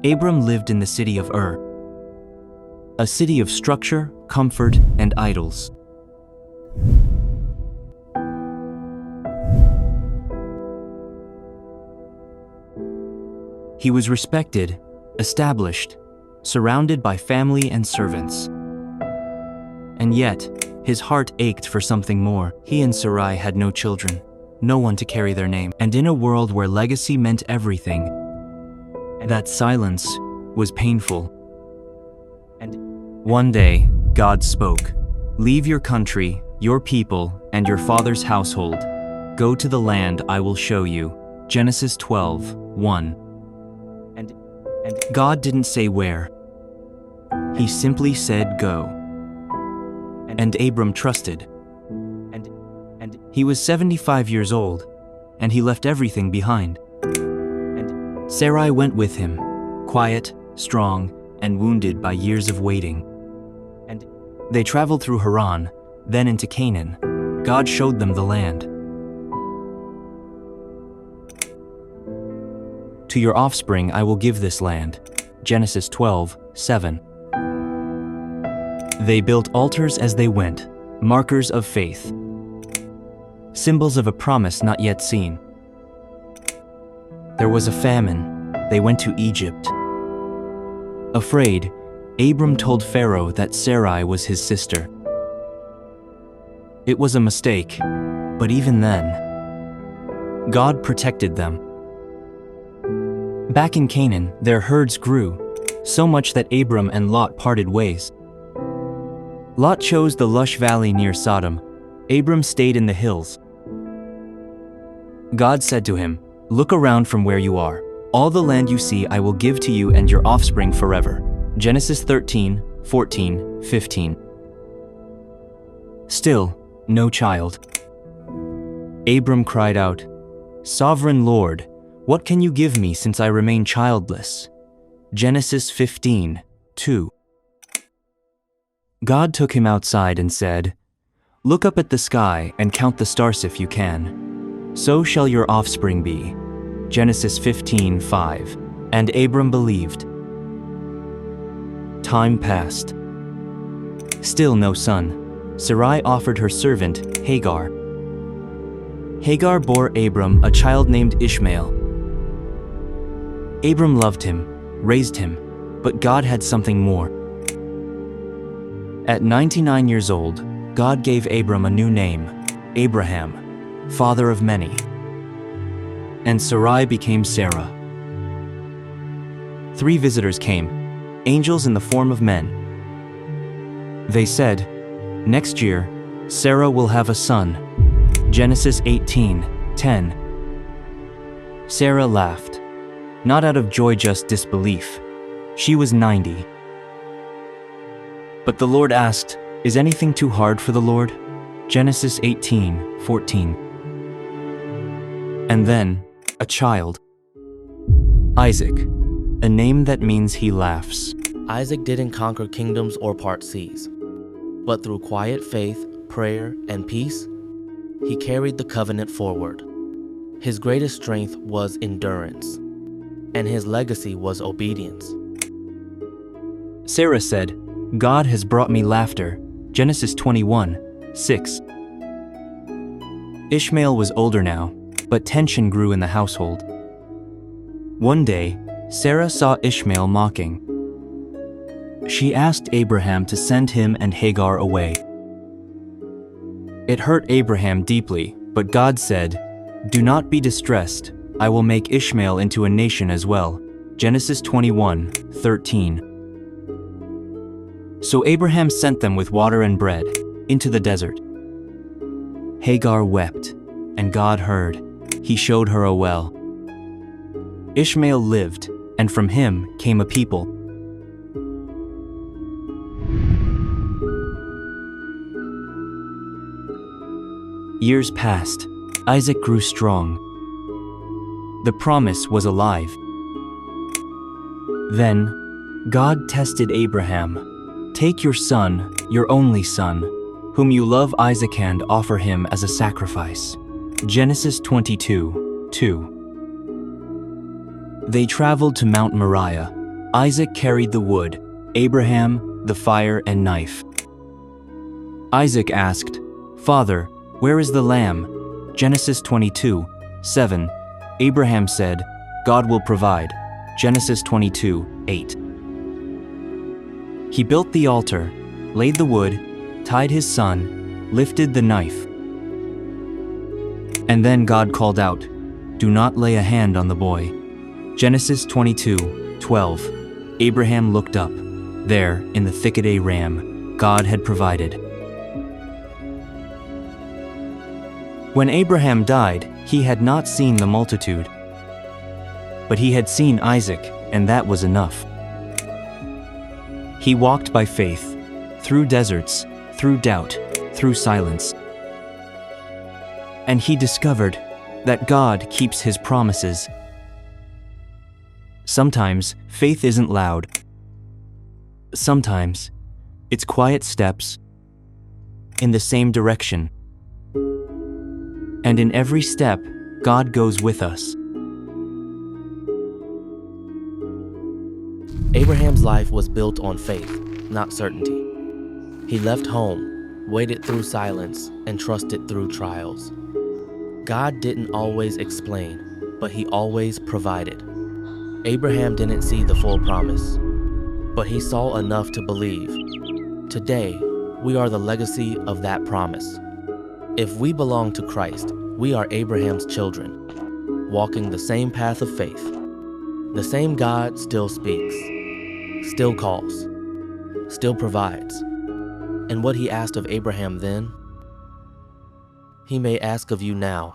Abram lived in the city of Ur, a city of structure, comfort, and idols. He was respected, established, surrounded by family and servants. And yet, his heart ached for something more. He and Sarai had no children, no one to carry their name. And in a world where legacy meant everything, that silence was painful. And one day, God spoke, "Leave your country, your people, and your father's household. Go to the land I will show you." Genesis 12:1. And God didn't say where. He simply said, "Go." And Abram trusted. And he was 75 years old, and he left everything behind. And Sarai went with him, quiet, strong, and wounded by years of waiting. And they traveled through Haran, then into Canaan. God showed them the land. "To your offspring I will give this land." Genesis 12:7. They built altars as they went, markers of faith, symbols of a promise not yet seen. There was a famine. They went to Egypt. Afraid, Abram told Pharaoh that Sarai was his sister. It was a mistake, but even then, God protected them. Back in Canaan, their herds grew, so much that Abram and Lot parted ways. Lot chose the lush valley near Sodom. Abram stayed in the hills. God said to him, "Look around from where you are. All the land you see I will give to you and your offspring forever." Genesis 13:14-15. Still, no child. Abram cried out, "Sovereign Lord, what can you give me since I remain childless?" Genesis 15:2. God took him outside and said, "Look up at the sky and count the stars if you can. So shall your offspring be." Genesis 15:5. And Abram believed. Time passed. Still no son. Sarai offered her servant, Hagar. Hagar bore Abram a child named Ishmael. Abram loved him, raised him, but God had something more. At 99 years old, God gave Abram a new name, Abraham, father of many. And Sarai became Sarah. 3 visitors came, angels in the form of men. They said, "Next year, Sarah will have a son." Genesis 18:10. Sarah laughed, not out of joy, just disbelief. She was 90. But the Lord asked, "Is anything too hard for the Lord?" Genesis 18:14. And then, a child. Isaac, a name that means he laughs. Isaac didn't conquer kingdoms or part seas, but through quiet faith, prayer, and peace, he carried the covenant forward. His greatest strength was endurance, and his legacy was obedience. Sarah said, "God has brought me laughter." Genesis 21:6. Ishmael was older now, but tension grew in the household. One day, Sarah saw Ishmael mocking. She asked Abraham to send him and Hagar away. It hurt Abraham deeply, but God said, "Do not be distressed. I will make Ishmael into a nation as well." Genesis 21:13. So Abraham sent them with water and bread into the desert. Hagar wept, and God heard. He showed her a well. Ishmael lived, and from him came a people. Years passed. Isaac grew strong. The promise was alive. Then, God tested Abraham. "Take your son, your only son, whom you love, Isaac, and offer him as a sacrifice." Genesis 22:2. They traveled to Mount Moriah, Isaac carried the wood, Abraham the fire and knife. Isaac asked, "Father, where is the lamb?" Genesis 22:7. Abraham said, "God will provide." Genesis 22:8. He built the altar, laid the wood, tied his son, lifted the knife. And then God called out, "Do not lay a hand on the boy." Genesis 22:12. Abraham looked up. There, in the thicket, a ram God had provided. When Abraham died, he had not seen the multitude, but he had seen Isaac, and that was enough. He walked by faith, through deserts, through doubt, through silence. And he discovered that God keeps his promises. Sometimes faith isn't loud. Sometimes it's quiet steps in the same direction. And in every step, God goes with us. Abraham's life was built on faith, not certainty. He left home, waited through silence, and trusted through trials. God didn't always explain, but he always provided. Abraham didn't see the full promise, but he saw enough to believe. Today, we are the legacy of that promise. If we belong to Christ, we are Abraham's children, walking the same path of faith. The same God still speaks, still calls, still provides. And what he asked of Abraham then, he may ask of you now.